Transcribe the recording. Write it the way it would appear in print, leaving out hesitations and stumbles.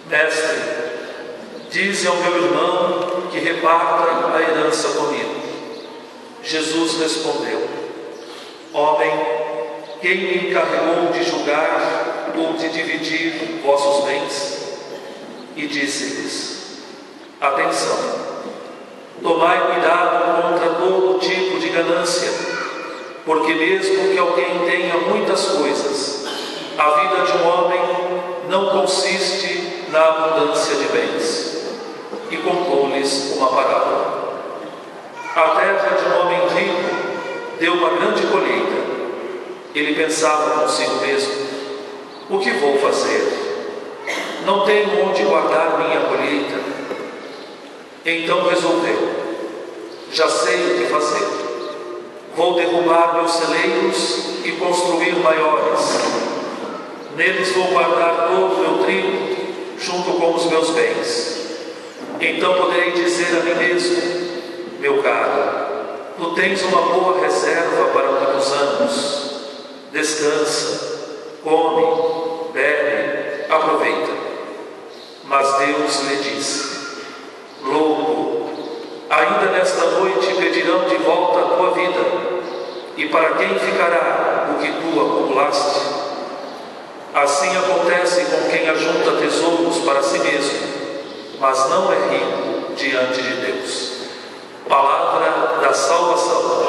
Mestre, dize ao meu irmão que reparta a herança comigo. Jesus respondeu: Homem, quem me encarregou de julgar ou de dividir vossos bens? E disse-lhes: Atenção, tomai cuidado contra todo tipo de ganância, porque mesmo que alguém tenha muitas coisas, a vida de um homem não consiste na abundância de bens. E contou-lhes uma parábola. A terra de um homem rico deu uma grande colheita. Ele pensava consigo mesmo: o que vou fazer? Não tenho onde guardar minha colheita. Então resolveu: já sei o que fazer. Vou derrubar meus celeiros e construir maiores. Neles vou guardar todo o meu trigo, junto com os meus bens. Então poderei dizer a mim mesmo: meu caro, tu tens uma boa reserva para muitos anos. Descansa, come, bebe, aproveita. Mas Deus lhe disse: louco, ainda nesta noite pedirão de volta a tua vida. E para quem ficará o que tu acumulaste? Assim acontece com quem ajunta tesouros para si mesmo, mas não é rico diante de Deus. Palavra da salvação.